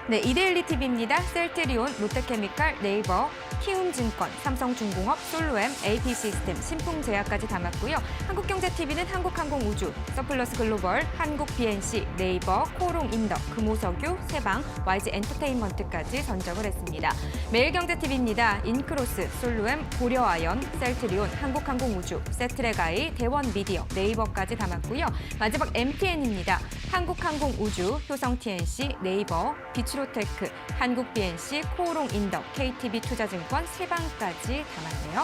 네, 이데일리 TV입니다. 셀트리온, 롯데케미칼, 네이버, 키움증권, 삼성중공업, 솔로엠, AP시스템, 신풍제약까지 담았고요. 한국경제TV는 한국항공우주, 서플러스 글로벌, 한국BNC, 네이버, 코롱인덕, 금호석유, 세방, YG엔터테인먼트까지 선정을 했습니다. 매일경제TV입니다. 인크로스, 솔로엠, 고려아연, 셀트리온, 한국항공우주, 세트레가이, 대원미디어, 네이버까지 담았고요. 마지막 MTN입니다. 한국항공우주, 효성TNC, 네이버, 비츠로테크, 한국BNC, 코오롱인덕, KTB투자증권, 세방까지 담았네요.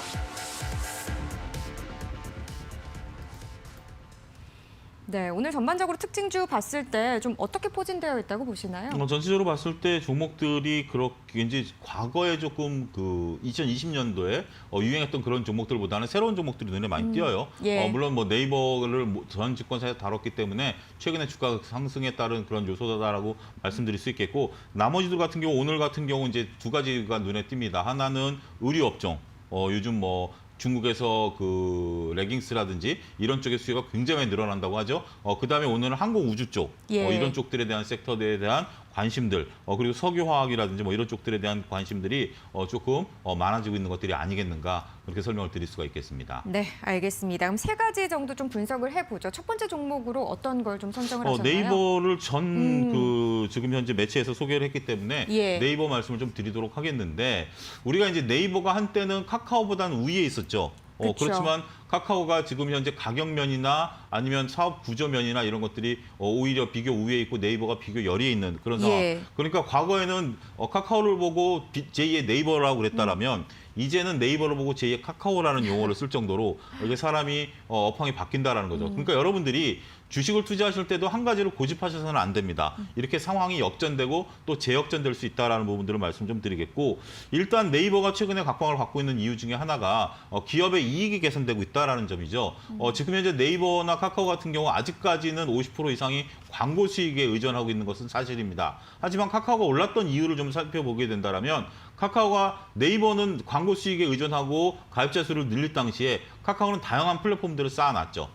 네, 오늘 전반적으로 특징주 봤을 때 좀 어떻게 포진되어 있다고 보시나요? 전체적으로 봤을 때 종목들이 그렇게 이제 과거에 조금 그 2020년도에 유행했던 그런 종목들보다는 새로운 종목들이 눈에 많이 띄어요. 예. 물론 뭐 네이버를 전 증권사에서 다뤘기 때문에 최근에 주가 상승에 따른 그런 요소다라고 말씀드릴 수 있겠고, 나머지들 같은 경우 오늘 같은 경우 이제 두 가지가 눈에 띕니다. 하나는 의류 업종. 요즘 뭐 중국에서 그 레깅스라든지 이런 쪽의 수요가 굉장히 많이 늘어난다고 하죠. 그다음에 오늘은 항공우주 쪽, 예. 이런 쪽들에 대한 섹터에 대한 관심들, 그리고 석유화학이라든지 뭐 이런 쪽들에 대한 관심들이 조금 많아지고 있는 것들이 아니겠는가, 그렇게 설명을 드릴 수가 있겠습니다. 네, 알겠습니다. 그럼 세 가지 정도 좀 분석을 해보죠. 첫 번째 종목으로 어떤 걸 좀 선정을 하셨나요? 네이버를 지금 현재 매체에서 소개를 했기 때문에 예. 네이버 말씀을 좀 드리도록 하겠는데, 우리가 이제 네이버가 한때는 카카오보다는 위에 있었죠. 그쵸. 그렇지만 카카오가 지금 현재 가격면이나 아니면 사업 구조면이나 이런 것들이 오히려 비교 우위에 있고 네이버가 비교 열리에 있는 그런 상황. 예. 그러니까 과거에는 카카오를 보고 제2의 네이버라고 그랬다라면 이제는 네이버를 보고 제2의 카카오라는 용어를 쓸 정도로 이게 사람이 업황이 바뀐다라는 거죠. 그러니까 여러분들이 주식을 투자하실 때도 한 가지를 고집하셔서는 안 됩니다. 이렇게 상황이 역전되고 또 재역전될 수 있다라는 부분들을 말씀 좀 드리겠고, 일단 네이버가 최근에 각광을 받고 있는 이유 중에 하나가 기업의 이익이 개선되고 있다라는 점이죠. 지금 현재 네이버나 카카오 같은 경우 아직까지는 50% 이상이 광고 수익에 의존하고 있는 것은 사실입니다. 하지만 카카오가 올랐던 이유를 좀 살펴보게 된다면, 카카오가 네이버는 광고 수익에 의존하고 가입자 수를 늘릴 당시에 카카오는 다양한 플랫폼들을 쌓아놨죠.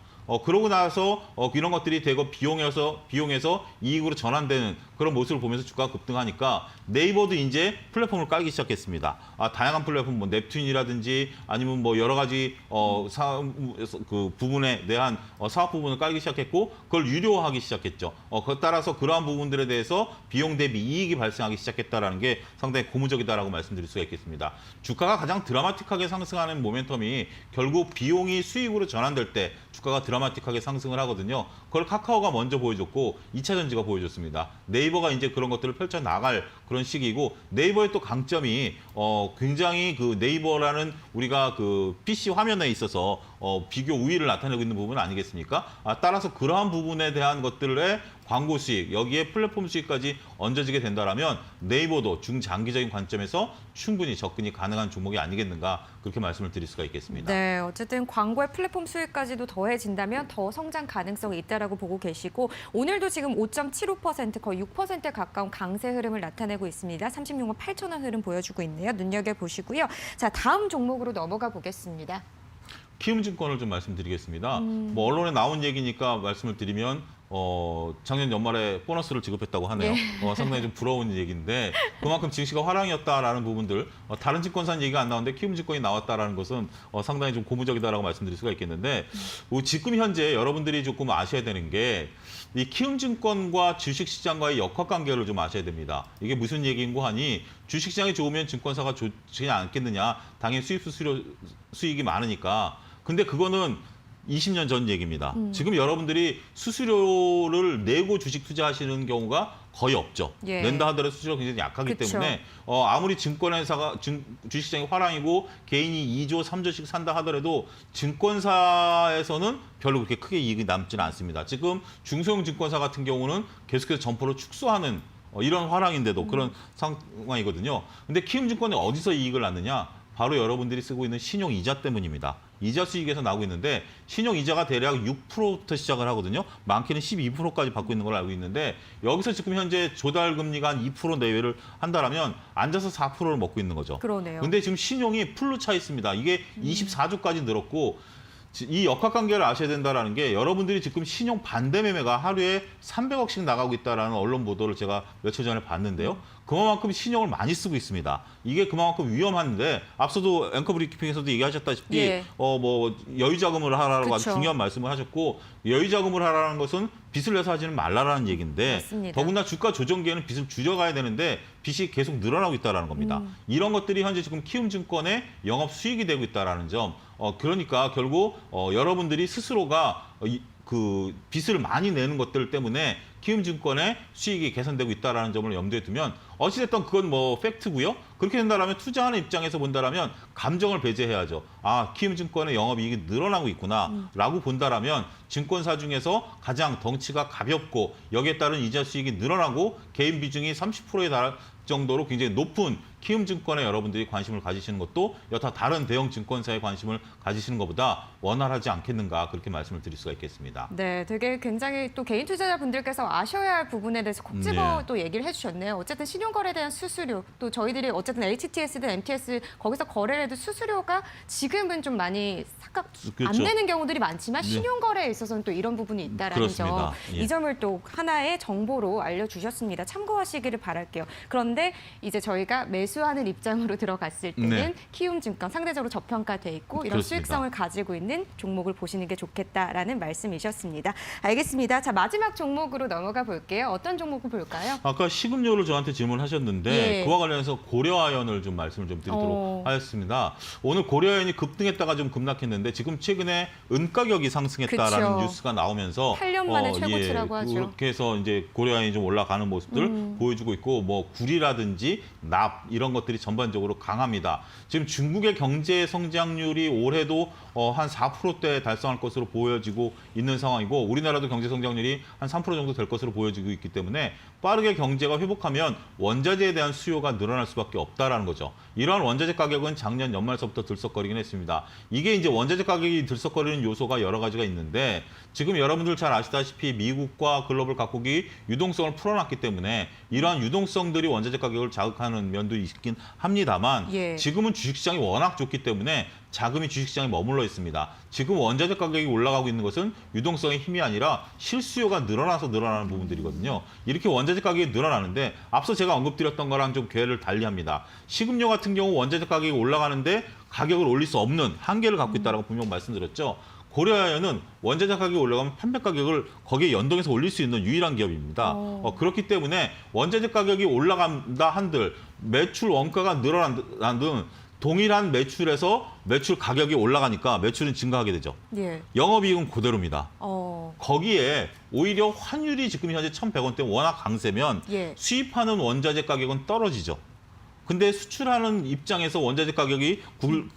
그러고 나서 이런 것들이 대거 비용에서 이익으로 전환되는 그런 모습을 보면서 주가가 급등하니까 네이버도 이제 플랫폼을 깔기 시작했습니다. 다양한 플랫폼, 뭐 넵튠이라든지 아니면 뭐 여러 가지 그 부분에 대한 사업 부분을 깔기 시작했고, 그걸 유료화하기 시작했죠. 그에 따라서 그러한 부분들에 대해서 비용 대비 이익이 발생하기 시작했다라는 게 상당히 고무적이다라고 말씀드릴 수가 있겠습니다. 주가가 가장 드라마틱하게 상승하는 모멘텀이 결국 비용이 수익으로 전환될 때 주가가 드라마틱하게 상승을 하거든요. 그걸 카카오가 먼저 보여줬고 2차 전지가 보여줬습니다. 네이버가 이제 그런 것들을 펼쳐 나갈 그런 시기이고, 네이버의 또 강점이 굉장히 그 네이버라는 우리가 그 PC 화면에 있어서 비교 우위를 나타내고 있는 부분 아니겠습니까? 따라서 그러한 부분에 대한 것들의 광고 수익, 여기에 플랫폼 수익까지 얹어지게 된다면 네이버도 중장기적인 관점에서 충분히 접근이 가능한 종목이 아니겠는가, 그렇게 말씀을 드릴 수가 있겠습니다. 네, 어쨌든 광고의 플랫폼 수익까지도 더해진다면 더 성장 가능성이 있다라고 보고 계시고, 오늘도 지금 5.75% 거의 6%에 가까운 강세 흐름을 나타내고 있습니다. 36만 8천 원 흐름 보여주고 있네요. 눈여겨보시고요. 자, 다음 종목으로 넘어가 보겠습니다. 키움증권을 좀 말씀드리겠습니다. 뭐 언론에 나온 얘기니까 말씀을 드리면 작년 연말에 보너스를 지급했다고 하네요. 상당히 좀 부러운 얘기인데, 그만큼 증시가 화랑이었다라는 부분들, 다른 증권사는 얘기가 안 나오는데 키움증권이 나왔다라는 것은 상당히 좀 고무적이다라고 말씀드릴 수가 있겠는데, 지금 현재 여러분들이 조금 아셔야 되는 게 이 키움증권과 주식시장과의 역학관계를 좀 아셔야 됩니다. 이게 무슨 얘기인고 하니, 주식시장이 좋으면 증권사가 좋지 않겠느냐, 당연히 수익이 많으니까. 근데 그거는 20년 전 얘기입니다. 지금 여러분들이 수수료를 내고 주식 투자하시는 경우가 거의 없죠. 예. 낸다 하더라도 수수료가 굉장히 약하기 그쵸. 때문에 아무리 증권회사가 주식시장이 화랑이고 개인이 2조, 3조씩 산다 하더라도 증권사에서는 별로 그렇게 크게 이익이 남지는 않습니다. 지금 중소형 증권사 같은 경우는 계속해서 점포를 축소하는 이런 화랑인데도 그런 상황이거든요. 근데 키움증권이 어디서 이익을 낳느냐? 바로 여러분들이 쓰고 있는 신용이자 때문입니다. 이자 수익에서 나오고 있는데, 신용이자가 대략 6%부터 시작을 하거든요. 많게는 12%까지 받고 있는 걸 알고 있는데, 여기서 지금 현재 조달금리가 한 2% 내외를 한다면 앉아서 4%를 먹고 있는 거죠. 그러네요. 근데 지금 신용이 풀로 차 있습니다. 이게 24조까지 늘었고, 이 역학관계를 아셔야 된다는 게 여러분들이 지금 신용 반대 매매가 하루에 300억씩 나가고 있다는 언론 보도를 제가 며칠 전에 봤는데요. 그만큼 신용을 많이 쓰고 있습니다. 이게 그만큼 위험한데 앞서도 앵커 브리핑에서도 얘기하셨다시피 예. 뭐 여유 자금을 하라고 아주 그쵸. 중요한 말씀을 하셨고 여유 자금을 하라는 것은 빚을 내서 하지는 말라라는 얘기인데 맞습니다. 더군다나 주가 조정기에는 빚을 줄여가야 되는데 빚이 계속 늘어나고 있다는 겁니다. 이런 것들이 현재 지금 키움증권의 영업 수익이 되고 있다는 점. 그러니까 결국 여러분들이 스스로가 그 빚을 많이 내는 것들 때문에 키움증권의 수익이 개선되고 있다는 점을 염두에 두면 어찌됐든 그건 뭐 팩트고요. 그렇게 된다면 투자하는 입장에서 본다면 감정을 배제해야죠. 아, 키움증권의 영업이익이 늘어나고 있구나라고 본다면 증권사 중에서 가장 덩치가 가볍고 여기에 따른 이자 수익이 늘어나고 개인 비중이 30%에 달할 정도로 굉장히 높은 키움증권에 여러분들이 관심을 가지시는 것도 여타 다른 대형 증권사에 관심을 가지시는 것보다 원활하지 않겠는가 그렇게 말씀을 드릴 수가 있겠습니다. 네, 되게 굉장히 또 개인 투자자분들께서 아셔야 할 부분에 대해서 콕 집어 네. 또 얘기를 해주셨네요. 어쨌든 신용거래에 대한 수수료, 또 저희들이 어쨌든 HTS든 MTS 거기서 거래를 해도 수수료가 지금은 좀 많이 안 그렇죠. 내는 경우들이 많지만 네. 신용거래에 있어서는 또 이런 부분이 있다라는 그렇습니다. 점, 예. 이 점을 또 하나의 정보로 알려주셨습니다. 참고하시기를 바랄게요. 그런데 이제 저희가 매수하는 입장으로 들어갔을 때는 네. 키움증권 상대적으로 저평가돼 있고 이런 그렇습니다. 수익성을 가지고 있는 종목을 보시는 게 좋겠다라는 말씀이셨습니다. 알겠습니다. 자, 마지막 종목으로 넘어가 볼게요. 어떤 종목을 볼까요? 아까 식음료를 저한테 질문하셨는데 예. 그와 관련해서 고려아연을 좀 말씀을 좀 드리도록 하였습니다. 오늘 고려아연이 급등했다가 좀 급락했는데 지금 최근에 은 가격이 상승했다라는 그쵸. 뉴스가 나오면서 8년 만에 최고치라고 하죠. 그렇게 해서 이제 고려아연이 좀 올라가는 모습들 보여주고 있고 뭐 굴이라든지 납 이런 것들이 전반적으로 강합니다. 지금 중국의 경제 성장률이 올해도 한 4%대 달성할 것으로 보여지고 있는 상황이고 우리나라도 경제 성장률이 한 3% 정도 될 것으로 보여지고 있기 때문에 빠르게 경제가 회복하면 원자재에 대한 수요가 늘어날 수밖에 없다라는 거죠. 이러한 원자재 가격은 작년 연말서부터 들썩거리긴 했습니다. 이게 이제 원자재 가격이 들썩거리는 요소가 여러 가지가 있는데 지금 여러분들 잘 아시다시피 미국과 글로벌 각국이 유동성을 풀어놨기 때문에 이러한 유동성들이 원자재 가격을 자극하는 면도 있긴 합니다만 예. 지금은 주식시장이 워낙 좋기 때문에 자금이 주식시장에 머물러 있습니다. 지금 원자재 가격이 올라가고 있는 것은 유동성의 힘이 아니라 실수요가 늘어나서 늘어나는 부분들이거든요. 이렇게 원자재 가격이 늘어나는데 앞서 제가 언급드렸던 거랑 좀 궤를 달리합니다. 식음료 같은 경우 원자재 가격이 올라가는데 가격을 올릴 수 없는 한계를 갖고 있다고 분명 말씀드렸죠. 고려아연은 원자재 가격이 올라가면 판매 가격을 거기에 연동해서 올릴 수 있는 유일한 기업입니다. 그렇기 때문에 원자재 가격이 올라간다 한들 매출 원가가 늘어난다는 등 동일한 매출에서 매출 가격이 올라가니까 매출은 증가하게 되죠. 예. 영업이익은 그대로입니다. 어. 거기에 오히려 환율이 지금 현재 1,100원대 워낙 강세면 예. 수입하는 원자재 가격은 떨어지죠. 근데 수출하는 입장에서 원자재 가격이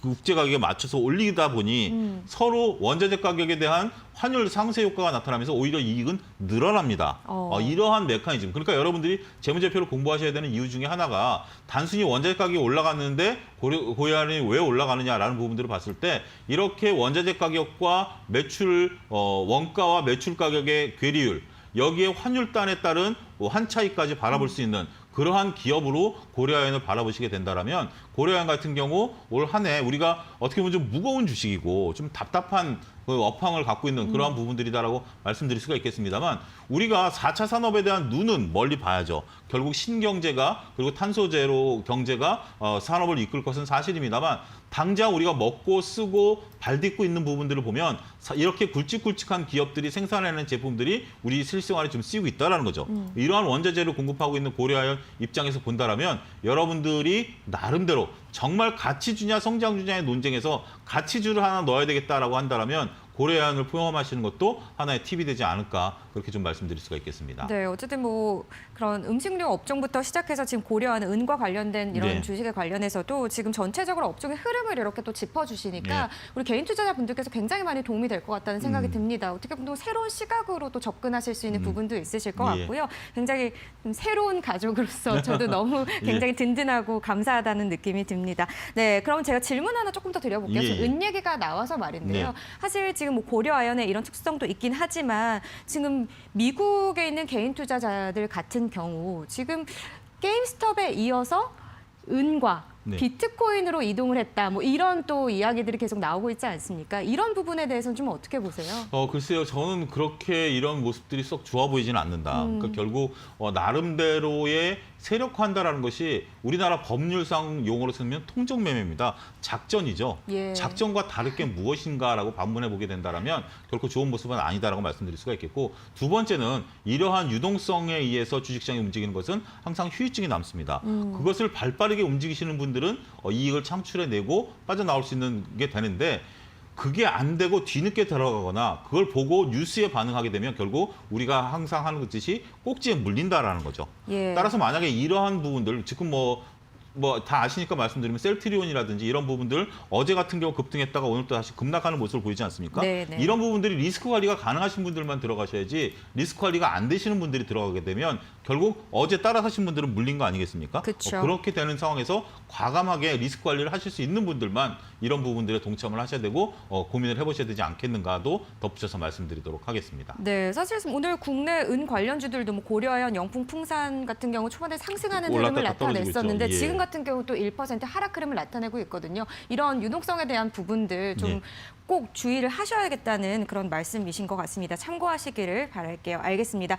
국제 가격에 맞춰서 올리다 보니 서로 원자재 가격에 대한 환율 상세 효과가 나타나면서 오히려 이익은 늘어납니다. 이러한 메커니즘. 그러니까 여러분들이 재무제표를 공부하셔야 되는 이유 중에 하나가 단순히 원자재 가격이 올라갔는데 고려아연이 왜 올라가느냐라는 부분들을 봤을 때 이렇게 원자재 가격과 매출 원가와 매출 가격의 괴리율 여기에 환율단에 따른 한 차이까지 바라볼 수 있는 그러한 기업으로 고려아연을 바라보시게 된다면 고려아연 같은 경우 올 한 해 우리가 어떻게 보면 좀 무거운 주식이고 좀 답답한 그 업황을 갖고 있는 그러한 부분들이다라고 말씀드릴 수가 있겠습니다만 우리가 4차 산업에 대한 눈은 멀리 봐야죠. 결국 신경제가 그리고 탄소제로 경제가 산업을 이끌 것은 사실입니다만 당장 우리가 먹고 쓰고 발딛고 있는 부분들을 보면 이렇게 굵직굵직한 기업들이 생산해내는 제품들이 우리 실생활에 좀 쓰이고 있다는 거죠. 이러한 원자재를 공급하고 있는 고려아연 입장에서 본다면 여러분들이 나름대로 정말 가치주냐 성장주냐의 논쟁에서 가치주를 하나 넣어야 되겠다라고 한다면 고려아연을 포함하시는 것도 하나의 팁이 되지 않을까 그렇게 좀 말씀드릴 수가 있겠습니다. 네, 어쨌든 뭐 그런 음식료 업종부터 시작해서 지금 고려하는 은과 관련된 이런 네. 주식에 관련해서도 지금 전체적으로 업종의 흐름을 이렇게 또 짚어주시니까 네. 우리 개인 투자자분들께서 굉장히 많이 도움이 될 것 같다는 생각이 듭니다. 어떻게 보면 또 새로운 시각으로 또 접근하실 수 있는 부분도 있으실 것 예. 같고요. 굉장히 좀 새로운 가족으로서 저도 너무 굉장히 든든하고 감사하다는 느낌이 듭니다. 네, 그럼 제가 질문 하나 조금 더 드려볼게요. 예, 지금 예. 은 얘기가 나와서 말인데요. 네. 사실 지금 뭐 고려아연의 이런 특성도 있긴 하지만 지금 미국에 있는 개인 투자자들 같은 경우 지금 게임스톱에 이어서 은과 네. 비트코인으로 이동을 했다. 뭐 이런 또 이야기들이 계속 나오고 있지 않습니까? 이런 부분에 대해서는 좀 어떻게 보세요? 글쎄요. 저는 그렇게 이런 모습들이 썩 좋아 보이지는 않는다. 그러니까 결국 나름대로의 세력화한다라는 것이 우리나라 법률상 용어로 쓰면 통정매매입니다. 작전이죠. 예. 작전과 다를 게 무엇인가라고 반문해 보게 된다면 결코 좋은 모습은 아니다라고 말씀드릴 수가 있겠고, 두 번째는 이러한 유동성에 의해서 주식시장이 움직이는 것은 항상 휴유증이 남습니다. 그것을 발빠르게 움직이시는 분들은 이익을 창출해내고 빠져나올 수 있는 게 되는데, 그게 안 되고 뒤늦게 들어가거나 그걸 보고 뉴스에 반응하게 되면 결국 우리가 항상 하는 듯이 꼭지에 물린다라는 거죠. 예. 따라서 만약에 이러한 부분들, 지금 뭐 다 아시니까 말씀드리면 셀트리온이라든지 이런 부분들 어제 같은 경우 급등했다가 오늘 또 다시 급락하는 모습을 보이지 않습니까? 네, 네. 이런 부분들이 리스크 관리가 가능하신 분들만 들어가셔야지, 리스크 관리가 안 되시는 분들이 들어가게 되면 결국 어제 따라 사신 분들은 물린 거 아니겠습니까? 그쵸. 그렇게 되는 상황에서 과감하게 리스크 관리를 하실 수 있는 분들만 이런 부분들에 동참을 하셔야 되고 고민을 해보셔야 되지 않겠는가도 덧붙여서 말씀드리도록 하겠습니다. 네, 사실 오늘 국내 은 관련주들도 뭐 고려아연, 영풍풍산 같은 경우 초반에 상승하는 흐름을 올랐다가 떨어지고 나타냈었는데 있죠. 예. 지금 같은 경우 또 1% 하락 흐름을 나타내고 있거든요. 이런 유동성에 대한 부분들 좀 예. 꼭 주의를 하셔야겠다는 그런 말씀이신 것 같습니다. 참고하시기를 바랄게요. 알겠습니다.